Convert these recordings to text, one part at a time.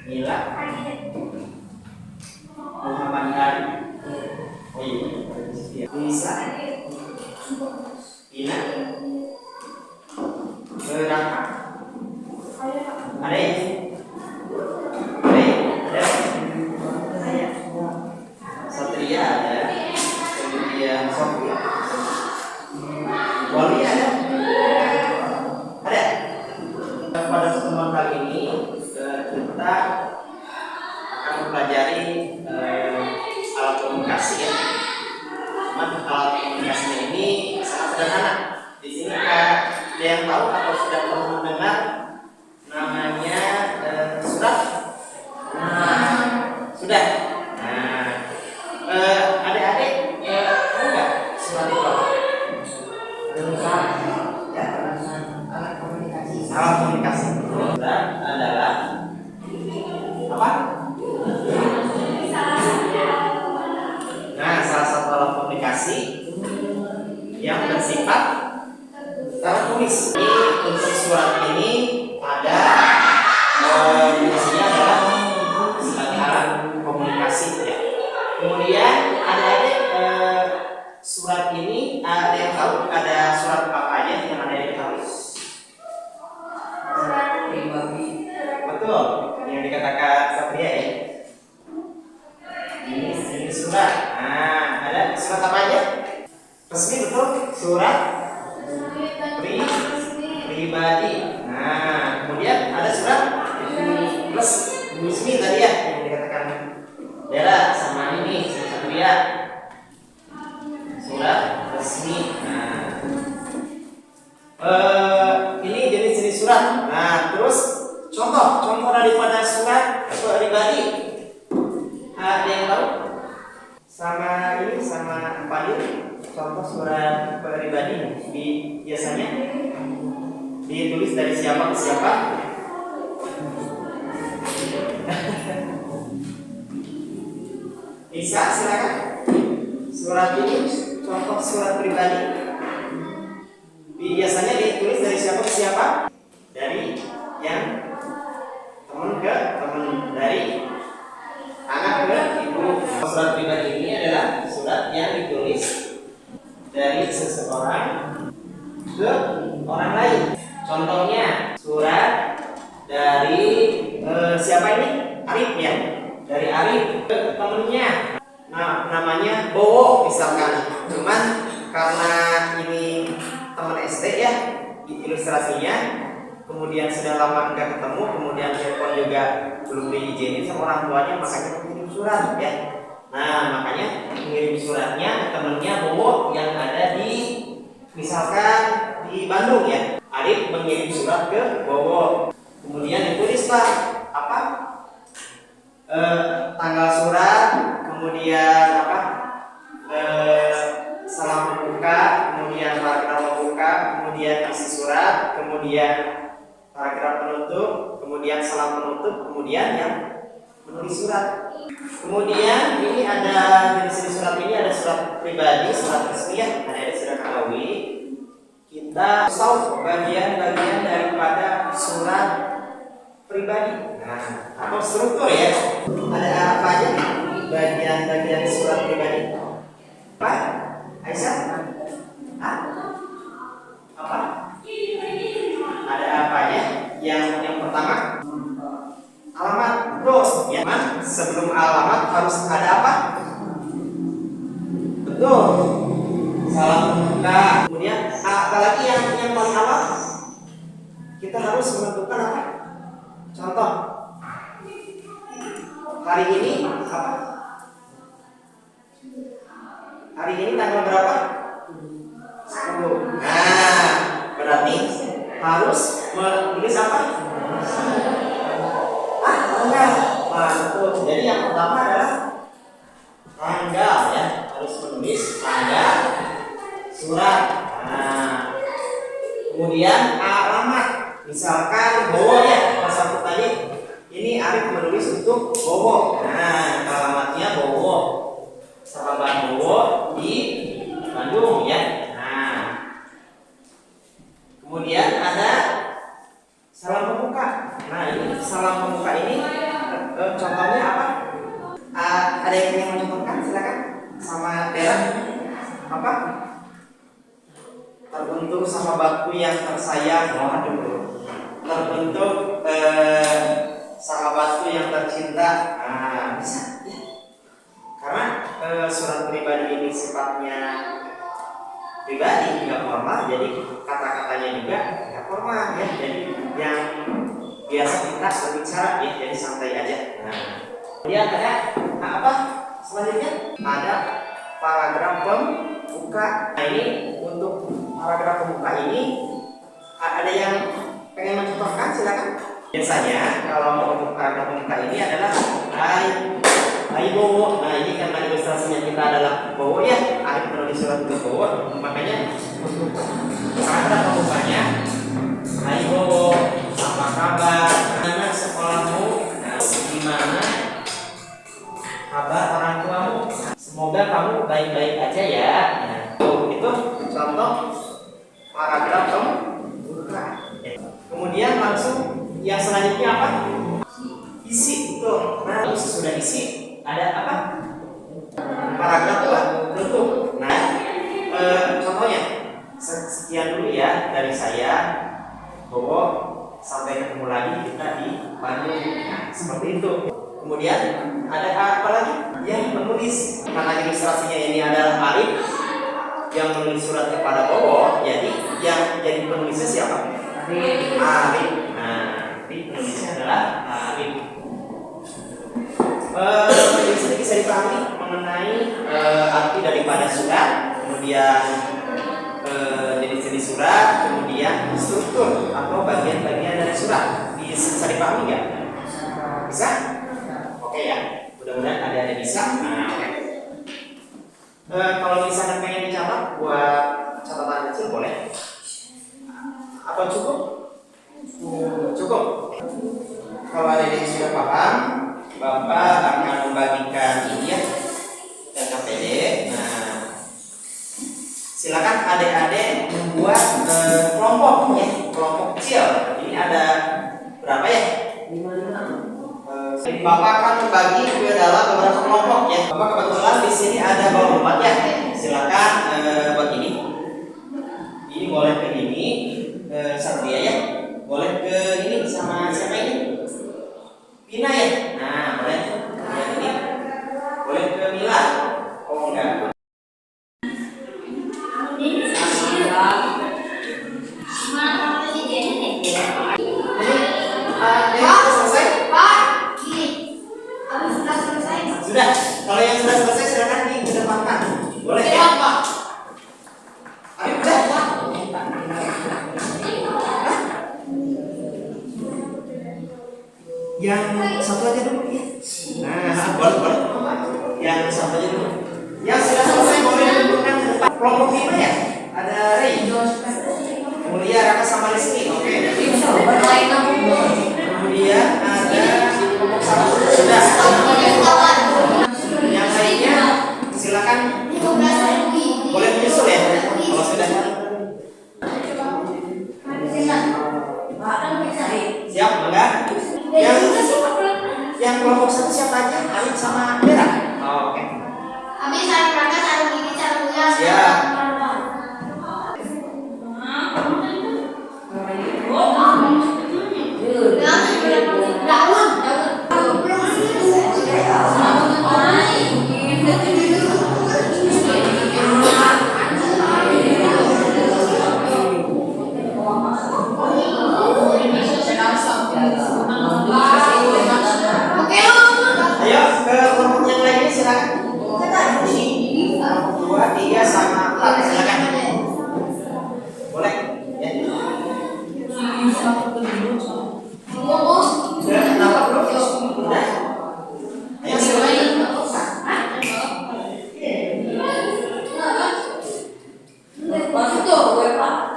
Mila, Muhammad Ali, oh iya, Lisa, Ina, Raka, Ade, Satria ada, kemudian Sofia, Wali ada. Pada pertemuan kali ini kita akan mempelajari alat komunikasi ya. Cuman alat komunikasinya ini sangat sederhana. Di sini ada yang tahu atau sudah pernah mendengar namanya surat? Sudah. Adik-adik tahu nggak surat itu apa? Alat komunikasi. Surat adalah apa? Nah, salah satu alat komunikasi yang bersifat tertulis. Untuk surat ini ada fungsinya adalah sebagai alat komunikasi ya. Kemudian ada surat ini ada yang tahu ada surat apa aja yang ada yang tahu? Betul, yang dikatakan Satria ya. Ini surat. Nah, ada surat apa aja? Resmi betul, surat pribadi. Nah, kemudian ada surat plus resmi tadi ya yang dikatakan Dera sama ini Satria. Surat resmi. Nah, ini jenis-jenis surat. Nah, terus contoh daripada surat pribadi. Ada yang tahu? Sama ini sama Fadil. Contoh surat pribadi biasanya ditulis dari siapa ke siapa? Bisa silakan. Surat ini contoh surat pribadi biasanya ditulis dari siapa ke siapa? Dari yang teman ke teman, dari anak ke ibu. Surat pribadi ini adalah surat yang ditulis dari seseorang ke orang lain. Contohnya surat dari siapa ini? Arif ya. Dari Arif ke temennya. Nah, namanya Bowo misalkan. Cuman karena ini teman SD ya, ilustrasinya kemudian sudah lama enggak ketemu, kemudian telepon juga belum diizinin sama orang tuanya, makanya mengirim surat ya. Nah, makanya mengirim suratnya ke temennya Bowo yang ada di misalkan di Bandung ya. Arif mengirim surat ke Bowo, kemudian ditulislah apa? Tanggal surat, kemudian apa? Salam pembuka, kemudian paragraf pembuka, kemudian isi surat, kemudian paragraf penutup, kemudian salam penutup, kemudian yang menulis surat. Kemudian ini ada jenis surat ini ada surat pribadi, surat resmi ya. Ada sudah ketahui. Kita tahu bagian-bagian daripada surat pribadi. Nah, atau struktur ya. Ada apa aja bagian-bagian surat pribadi? Apa? Aisyah? Apa? Ada apanya? Yang pertama alamat, bro. Ya, sebelum alamat harus ada apa? Betul. Salam pembuka. Kemudian apalagi yang paling awal kita harus menentukan apa? Contoh. Hari ini apa? Hari ini tanggal berapa? 10. Nah, berarti harus menulis apa? Tanggal. Betul. Jadi yang pertama adalah tanggal ya, harus menulis tanggal surat. Nah, kemudian alamat, misalkan Bowo ya, pas aku tadi ini Arif menulis untuk Bowo. Nah, alamatnya Bowo, Sahabat Bowo di Bandung ya. Nah, kemudian ada salam pembuka. Nah, ini salam pembuka ini contohnya apa? Ada yang ingin mencontohkan? Silakan. Sama daerah apa? Terbentuk sahabatku yang tersayang. Waduh. Terbentuk sahabatku yang tercinta. Bisa ya. Karena surat pribadi ini sifatnya pribadi, nggak formal, jadi kata-katanya juga nggak formal ya. Jadi yang biasa kita berbicara ya, jadi santai aja. Kemudian ada apa? Selanjutnya ada paragraf pembuka. Nah, ini untuk paragraf pembuka ini ada yang pengen mencontohkan? Silakan. Biasanya kalau untuk paragraf pembuka ini adalah Hai Bowo. Nah, ini karena ilustrasinya kita adalah Bowo ya, Arif menulis surat ke Bowo, makanya untuk paragraf pembukanya Hai Bowo, apa kabar? Gimana sekolahmu? Nah, gimana kabar orang tuamu? Semoga kamu baik-baik aja ya. Nah, itu contoh paragraf pembuka. Kemudian langsung yang selanjutnya apa? Isi tuh. Nah, sesudah isi ada apa? Paragraf penutup. Nah, contohnya sekian dulu ya dari saya, Bowo. Sampai ketemu lagi kita di Bandung. Nah, seperti itu. Kemudian ada apa lagi? Yang menulis, karena ilustrasinya ini adalah Arif yang menulis surat kepada Bowo, jadi yang jadi penulisnya siapa? Arif. Nah, penulisnya adalah Arif. Di sini bisa dipahami mengenai arti daripada surat, kemudian jenis-jenis surat, kemudian struktur atau bagian-bagian dari surat. Bisa dipahami nggak? Bisa? Oke ya. Mudah-mudahan ada bisa. Nah, oke. Kalau misalnya pengen dicatat buat catatan kecil boleh. Apa cukup? Cukup. Kalau ada yang sudah paham, Bapak akan membagikan ini ya dan KPD. Nah, silakan adik-adik membuat kelompok ya, kelompok kecil. Ini ada berapa ya? 5. Bapak akan membagi ke dalam beberapa kelompok ya. Bapak kebetulan di sini ada bawa 4 ya. Silakan buat ini. Ini boleh ke ini, Satria ya. Boleh ke ini sama siapa ini? Pina ya. Nah, boleh. Yang ini boleh ke Mila. Oh enggak. Sudah. Kalau yang sudah selesai silakan dikedepankan. Boleh ya? Ayo udah. Yang satu aja dulu ya. Nah, boleh. Yang satu aja dulu. Yang sudah selesai boleh dudukkan ke depan. Kelompok 5 ya? Ada Ray, Mulia, Raka sama Rizky. Oke. Kemudian ada kelompok 1 sudah. Yang lainnya silakan boleh menyusul ya. Kalau sudah. Siap, enggak? Yang kelompok 1 siapa aja? Alif sama Vera. Oh, oke. Abi sarung Raka, sarung Gigi, sarung Mulia. Siap. Ayo ke kelompok yang lainnya silakan. Kelompok 2, 3 sama 4 silakan. Boleh? Ya. Sudah kenapa bro? Sudah. Ayo silakan.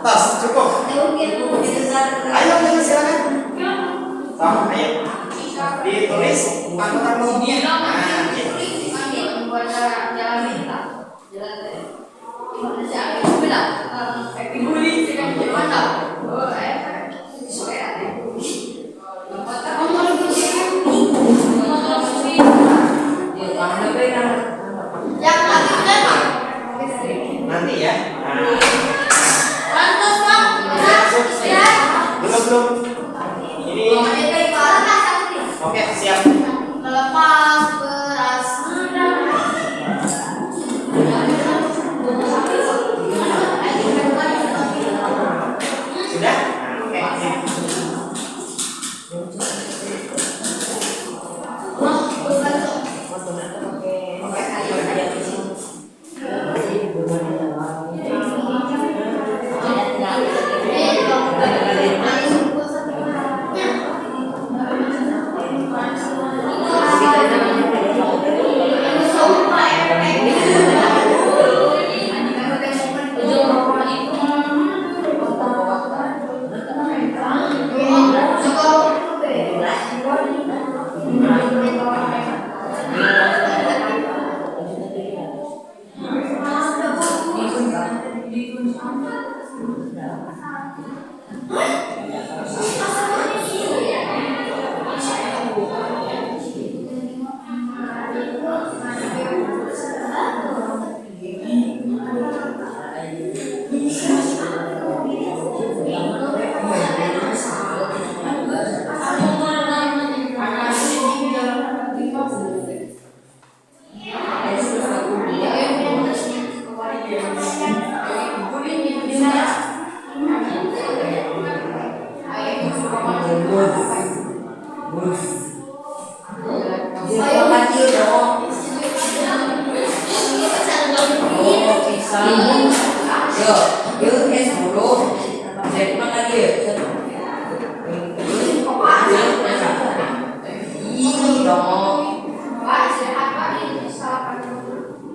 Tas cukup. Ayo silakan. Sama ayo. Ditulis angkutan kemudian. Nah, siap. Melepas beras. Sudah? Oke.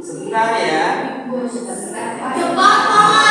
Sebentar ya. Cepat, Pak.